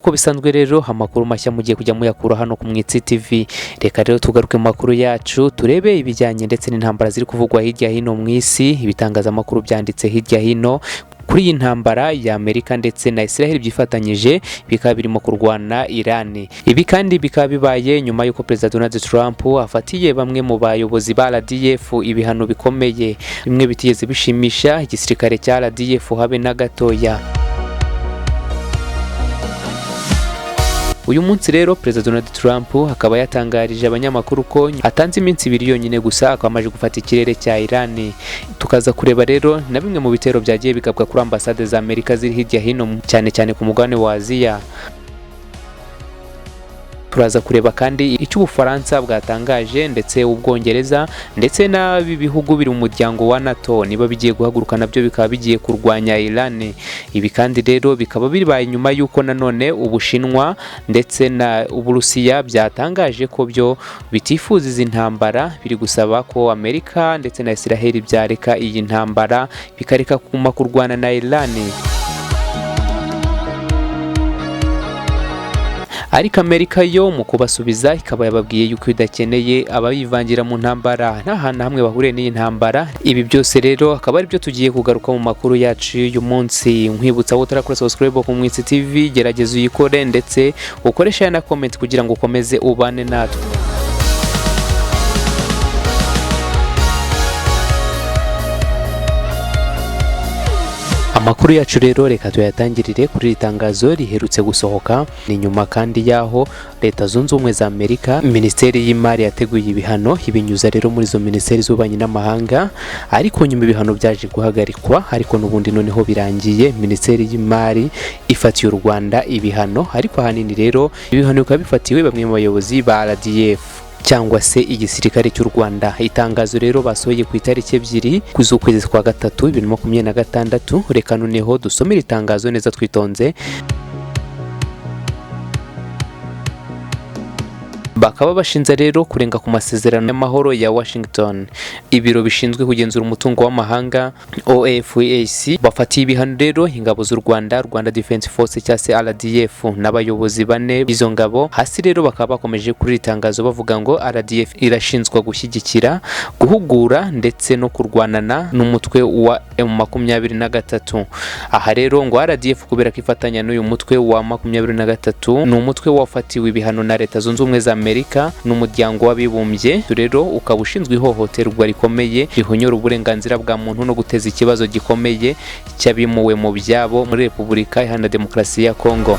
Uko bisanzwe rero amakuru mashya mugiye kujya muyakura hano ku Mwitsi TV. Reka rero tugaruke mu makuru yacu turebe ibijyanye ndetse n'intambara ziri kuvugwa hirya hino mu isi, ibitangazamakuru byanditse hirya hino kuri iyi ntambara ya Amerika ndetse na Israel byifatanyije bikaba birimo kurwana Iran. Ibi kandi bikaba bibaye nyuma y'uko Perezida Donald Trump afatiye bamwe mu bayobozi ba RDF ibihano bikomeye, bimwe bitigeze bishimisha igisirikare cya RDF habe na gatoya. Uyu munsi rero Perezida Donald Trump akaba yatangarije abanyamakuru ko atanze iminsi 2 yonyine gusa akamaje gufata ikirere cya Iran. Tukaza kureba rero na bimwe mu bitero byagiye bigabwa kuri ambasade za Amerika ziri hirya hino cyane cyane ku mugabane wa Aziya. Turaza kureba kandi icyo Ubufaransa bwatangaje ndetse Ubwongereza ndetse n'abi bihugu biri mu muryango wa NATO niba bigiye guhaguruka nabyo bikaba bigiye kurwanya Iran. Ibi kandi rero bikaba bibaye nyuma y'uko nanone Ubushinwa ndetse na Uburusiya byatangaje ko byo bitifuza izi ntambara, biri gusaba ko Amerika ndetse na Israel byareka iyi ntambara bikareka kuma kurwana na Iran. Ariko Amerika yo mu kubasubiza ikaba yababwiye yuko idakeneye abayivangira mu ntambara, nta hantu hamwe bahuriye n'iyi ntambara. Ibi byose rero akaba ari byo tugiye kugaruka mu makuru yacu y'uyu munsi. Nkwibutsa aho utarakora subscribe ku Mwitsi TV, gerageza uyikore ndetse ukoresha na comment kugira ngo ukomeze ubane natwe. Amakuru yacu rero reka tuyatangirire kuri itangazo riherutse gusohoka. Ni nyuma kandi yaho Leta Zunze Ubumwe za Amerika Minisiteri y'Imari yateguye ibihano ibinyuza rero muri zo Minisiteri z'Ububanyi n'Amahanga, ariko nyuma ibihano byaje guhagarikwa, ariko n'ubundi noneho birangiye Minisiteri y'Imari ifatiye u Rwanda ibihano. Ariko ahanini rero ibihano bikaba bifatiwe bamwe mu bayobozi ba RDF cyangwa se igisirikare cy'u Rwanda. Itangazo rero basohoye ku itariki 2 z'ukwezi kwa gatatu 2026. Reka noneho dusomere itangazo neza twitonze. Bakaba bashinze rero kurenga ku masezerano y'amahoro ya Washington. Ibiro bishinzwe kugenzura umutungo w'amahanga OFAC bafatiye ibihano rero ingabo z'u Rwanda, Rwanda Defense Force cyangwa se RDF n'abayobozi bane b'izo ngabo. Hasi rero bakaba bakomeje kuri itangazo bavuga ngo RDF irashinzwa gushyigikira, guhugura ndetse no kurwanana n'umutwe wa M23. Aha rero ngo RDF kubera ko ifatanya n'uyu mutwe wa 23 ni umutwe wafatiwe ibihano na Leta Zunze Ubumwe za Amerika n'umuryango w'abibumbye, rero ukaba ushinzwe ihohoterwa rikomeye rihonyora uburenganzira bwa muntu no guteza ikibazo gikomeye cy'abimuwe mu byabo muri Repubulika Iharanira Demokarasi ya Kongo.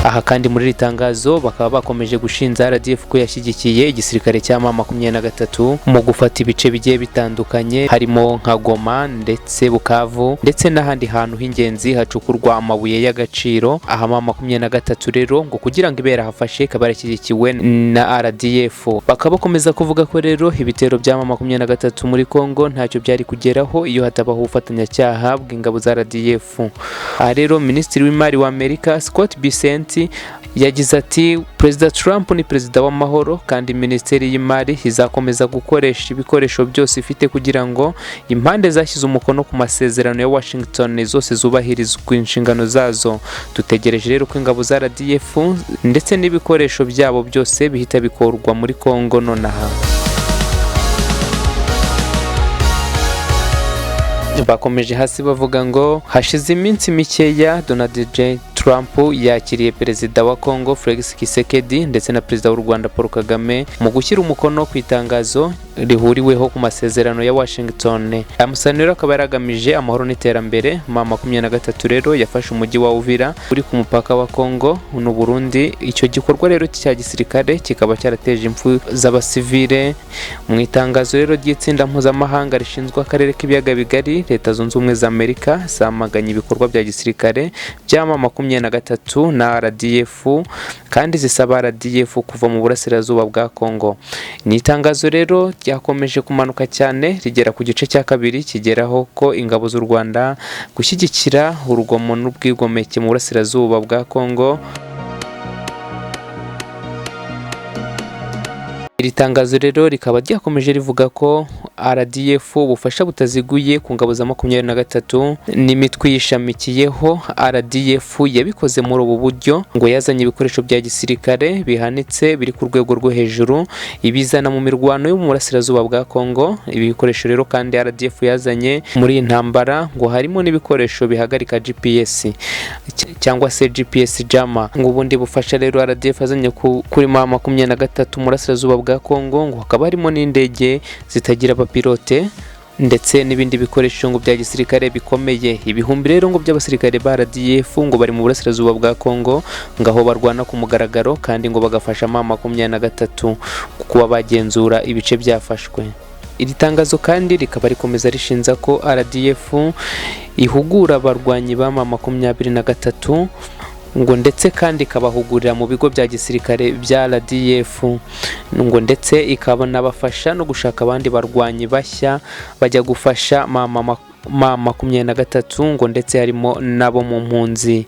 Aha kandi muri ritangazo bakaba bakomeje gushinza RDF ko yashyigikiye igisirikare cya M23 mu gufata ibice bigiye bitandukanye harimo nka Goma ndetse Bukavu ndetse n'ahandi hantu h'ingenzi hacukurwa amabuye y'agaciro. Aha M23 rero ngo kugira ngo ibera hafashe kabara yashyigikiwe na RDF. Bakaba bakomeza kuvuga ko rero ibitero bya M23 muri Kongo ntacyo byari kugeraho iyo hatabaho ubufatanyacyaha bw'ingabo za RDF. Aha rero Minisitiri w'Imari wa Amerika Scott Bessent yagize ati Perezida Trump ni perezida w'amahoro kandi Minisiteri y'Imari izakomeza gukoresha ibikoresho byose ifite kugira ngo impande zashyize umukono ku masezerano ya Washington zose zubahirizwa inshingano zazo. Dutegereje rero ko ingabo za RDF ndetse n'ibikoresho byabo byose bihita bikorwa muri Kongo nonaha. Bakomeje hasi bavuga ngo hashize iminsi mikeya Donald J. Trump yakiriye perezida wa Kongo Felix Tshisekedi ndetse na perezida w'u Rwanda Paul Kagame mu gushyira umukono ku itangazo rihuriweho ku masezerano ya Washington. Amusaniro akaba yaragamije amahoro n'iterambere. M23 rero yafashe umujyi wa Uvira uri ku mupaka wa Kongo n'u Burundi. Icyo gikorwa rero cya gisirikare kikaba cyarateje impfu z'abasivile. Mu itangazo rero ry'itsinda mpuzamahanga rishinzwe akarere k'ibiyaga bigari, Leta Zunze Ubumwe za Amerika zamaganye ibikorwa bya gisirikare bya M23 na RDF kandi zisaba RDF kuva mu burasirazuba bwa Kongo. Ni itangazo rero ryakomeje kumanuka cyane rigera ku gice cya kabiri kigeraho ko ingabo z'u Rwanda gushyigikira urugomo n'ubwigomeke mu burasirazuba bwa Kongo. Iri tangazo rero rikaba ryakomeje rivuga ko RDF ubufasha butaziguye ku ngabo za 23 n'imitwe yishamikiyeho RDF yabikoze muri ubu buryo ngo yazanye ibikoresho bya gisirikare bihanitse biri ku rwego rwo hejuru ibizana mu mirwano yo mu burasirazuba bwa Kongo. Ibi bikoresho rero kandi RDF yazanye muri intambara ngo harimo n'ibikoresho bihagarika GPS cyangwa se GPS jammer. Ngo ubundi bufasha rero RDF yazanye kuri 23 mu burasirazuba bwa Kongo ngo hakaba harimo n'indege zitagira abapilote ndetse n'ibindi bikoresho ngo bya gisirikare bikomeye. Ibihumbi rero ngo by'abasirikare ba RDF ngo bari mu burasirazuba bwa Kongo ngaho barwana ku mugaragaro kandi ngo bagafasha 23 kuba bagenzura ibice byafashwe. Iri tangazo kandi rikaba rikomeza rishinza ko RDF ihugura abarwanyi ba 23 ngo ndetse kandi ikabahugurira mu bigo bya gisirikare bya RDF ngo ndetse ikabona bafasha no gushaka abandi barwanyi bashya bajya gufasha mama 23 ngo ndetse harimo nabo mu mpunzi.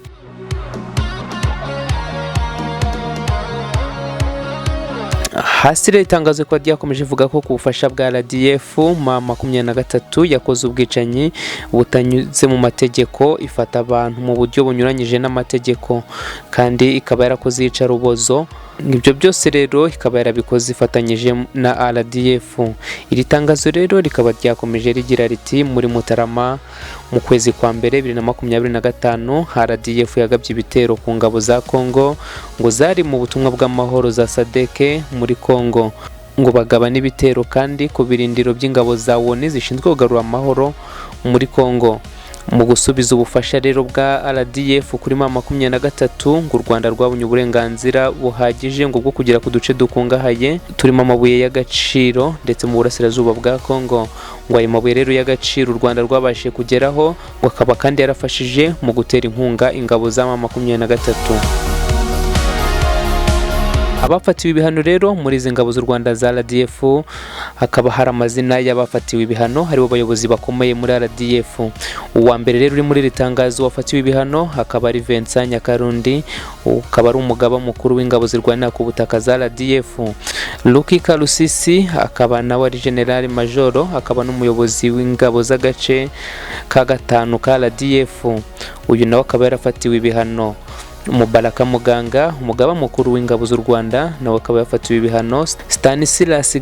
Hasi rero itangazo ko ryakomeje ivuga ko ku bufasha bwa RDF 23 yakoze ubwicanyi butanyuze mu mategeko, ifata abantu mu buryo bunyuranyije n'amategeko kandi ikaba yarakoze iyicarubozo. Ibyo byose rero ikaba yarabikoze ifatanyije na RDF. Iri tangazo rero rikaba ryakomeje rigira riti muri Mutarama mu kwezi kwa mbere 2025 RDF yagabye ibitero ku ngabo za Kongo ngo zari mu butumwa bw'amahoro za SADC muri Kongo ngo bagaba n'ibitero kandi ku birindiro by'ingabo za ONU zishinzwe kugarura amahoro muri Kongo. Mu gusubiza ubufasha rero bwa RDF kuri 23 ngo u Rwanda rwabonye uburenganzira buhagije ngo bwo kugera ku duce dukungahaye turimo amabuye y'agaciro ndetse mu burasirazuba bwa Kongo. Ngo ayo mabuye rero y'agaciro u Rwanda rwabashije kugeraho ngo akaba kandi yarafashije mu gutera inkunga ingabo za 23. Abafatiwe ibihano rero muri izi ngabo z'u Rwanda za RDF hakaba hari amazina y'abafatiwe ibihano, haribo abayobozi bakomeye muri RDF. Uwa mbere rero uri muri iri tangazo wafatiwe ibihano hakaba ari Vincent Nyakarundi, ukaba ari umugaba mukuru w'ingabo zirwanira ku butaka za RDF. Luki Karusisi akaba nawe ari General Major, akaba n'umuyobozi w'ingabo z'agace ka 5 ka RDF. Uyu nawe akaba yarafatiwe ibihano. Mubaraka Muganga umugaba mukuru w'ingabo z'u Rwanda nawe akaba yafatiwe ibihano. Stanislas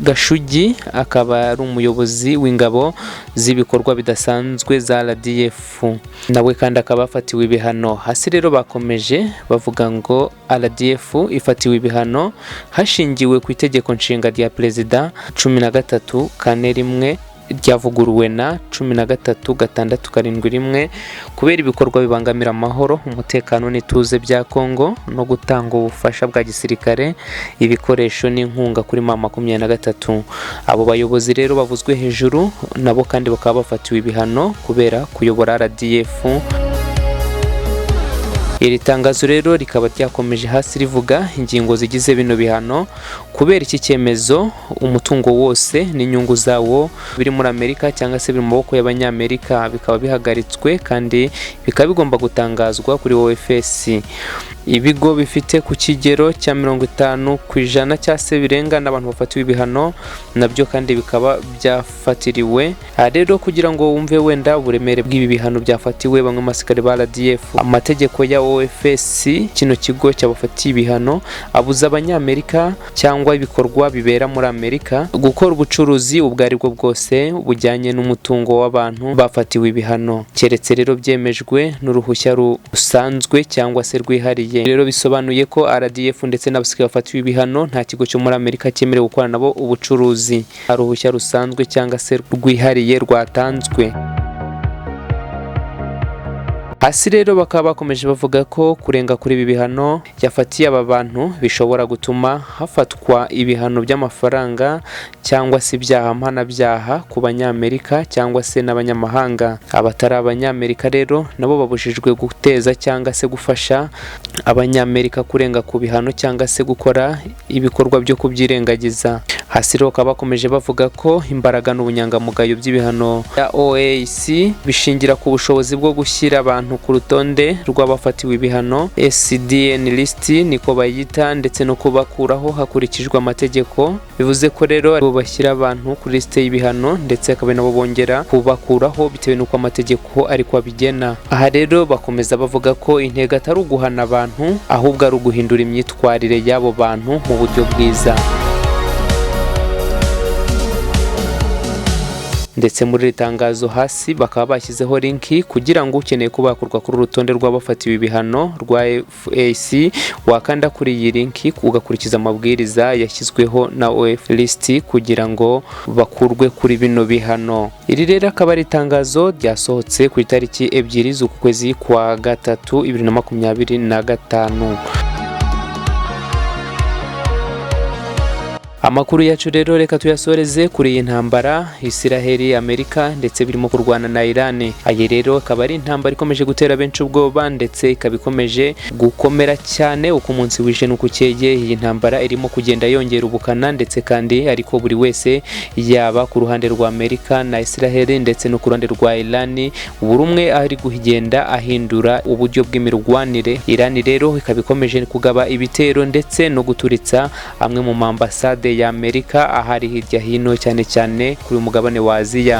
Gashugi akaba ari umuyobozi w'ingabo z'ibikorwa bidasanzwe za RDF nawe kandi akaba yafatiwe ibihano. Hasi rero bakomeje bavuga ngo RDF ifatiwe ibihano hashingiwe ku itegeko nshinga rya Perezida 13 kane rimwe ryavuguruwe na 13/671 kubera ibikorwa bibangamira amahoro, umutekano n'ituze bya Kongo no gutanga ubufasha bwa gisirikare, ibikoresho n'inkunga kuri 23. Abo bayobozi rero bavuzwe hejuru nabo kandi bakaba bafatiwe ibihano kubera kuyobora RDF. Iri tangazo rero rikaba ryakomeje hasi rivuga ingingo zigize bino bihano. Kubera iki cyemezo umutungo wose n'inyungu zawo biri muri Amerika cyangwa se biri mu maboko y'abanyamerika bikaba bihagaritswe kandi bikaba bigomba gutangazwa kuri OFS. Ibigo bifite ku kigero cya 50% cya se birenga n'abantu bafatiwe ibihano nabyo kandi bikaba byafatiriwe. Rero kugira ngo wumve wenda uburemere bw'ibi bihano byafatiwe bamwe masikari ba RDF, amategeko ya OFS kino kigo cyabafatiye ibihano abuza abanyamerika cyangwa ibikorwa bibera muri Amerika gukora ubucuruzi ubwo ari bwo bwose bujyanye n'umutungo w'abantu bafatiwe ibihano, keretse rero byemejwe n'uruhushya rusanzwe cyangwa se rwihariye. Rero bisobanuye ko RDF ndetse n'abasirikare bafatiwe ibihano nta kigo cyo muri Amerika cyemerewe gukora nabo ubucuruzi, uruhushya rusanzwe cyangwa se rwihariye rwatanzwe. Hasi rero bakaba bakomeje bavuga ko kurenga kuri ibi bihano yafatiye aba bantu bishobora gutuma hafatwa ibihano by'amafaranga cyangwa se ibyaha mpanabyaha ku banyamerika cyangwa se n'abanyamahanga. Abatari abanyamerika rero nabo babujijwe guteza cyangwa se gufasha abanyamerika kurenga ku bihano cyangwa se gukora ibikorwa byo kubyirengagiza. Hasi rero bakaba bakomeje bavuga ko imbaraga n'ubunyangamugayo by'ibihano ya OAC bishingira ku bushobozi bwo gushyira abantu abantu ku rutonde rw'abafatiwe ibihano SDN list niko bayita, ndetse no kubakuraho hakurikijwe amategeko. Bivuze ko rero abo bashyira abantu kuri liste y'ibihano ndetse akaba nabo bongera kubakuraho bitewe n'uko amategeko ariko abigena. Aha rero bakomeza bavuga ko intego atari uguhana abantu, ahubwo ari uguhindura imyitwarire y'abo bantu mu buryo bwiza. Ndetse muri ritangazo hasi bakaba bashyizeho linki kugira ngo ukeneye kubakurwa kuri urutonde rw'abafatiwe ibihano rwa FAC wakanda kuri iyi linki ugakurikiza amabwiriza yashyizweho na OF list kugira ngo bakurwe kuri bino bihano. Iri rero akaba ari itangazo ryasohotse ku itariki 2 z'uku kwezi kwa gatatu 2025. Amakuru yacu rero reka tuyasoreze kuri iyi ntambara Isiraheli, Amerika ndetse birimo kurwana na Iran. Aye rero akaba ari intambara ikomeje gutera benshi ubwoba ndetse ikaba ikomeje gukomera cyane uko umunsi wije n'uko ukeye. Iyi ntambara irimo kugenda yongera ubukana ndetse kandi ariko buri wese yaba ku ruhande rwa Amerika na Isiraheli ndetse no ku ruhande rwa Iran buri umwe ari kugenda ahindura uburyo bw'imirwanire. Iran rero ikaba ikomeje kugaba ibitero ndetse no guturitsa amwe mu ambasade ya Amerika ahari hirya hino cyane cyane kuri umugabane wa Aziya.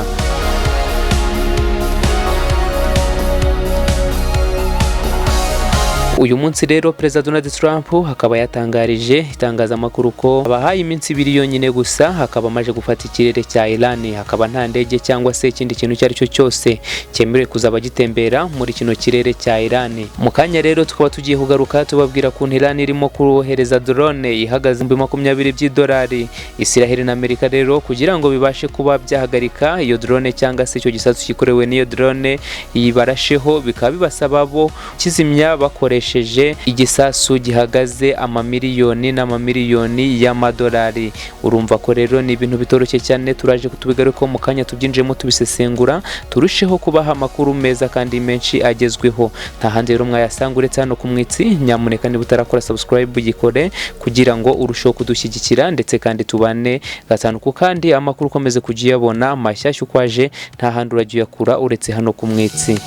Uyu munsi rero Perezida Donald Trump hakaba yatangarije itangazamakuru ko abahaye iminsi 2 yonyine gusa hakaba amaje gufata ikirere cya Iran, hakaba nta ndege cyangwa se ikindi kintu cyari cyo cyose cyemerewe kuzaba gitembera muri kino kirere cya Iran. Mu kanya rero tukaba tugiye kugaruka tubabwira ko Iran irimo kurohereza drone ihagaze $20,000 Isiraheli na Amerika rero kugira ngo bibashe kuba byahagarika iyo drone cyangwa se icyo gisasu gikorewe n'iyo drone yibarasheho, bikaba bibasaba bo kizimya bakoresha igisasu gihagaze amamiliyoni n'amamiliyoni y'amadolari. Urumva ko rero ni ibintu bitoroshye cyane, turaje kutubigaruka mu kanya tubyinjemo tubisesengura turusheho kubaha amakuru meza kandi menshi agezweho. Nta handi rero mwayasanga uretse hano ku Mwitsi. Nyamuneka niba utarakora subscribe ugikore kugira ngo urusheho kudushyigikira ndetse kandi tubane gatanu ku kandi amakuru ukomeze kujya yabona mashyashya ukwaje nta handi uragiye yakura uretse hano ku Mwitsi.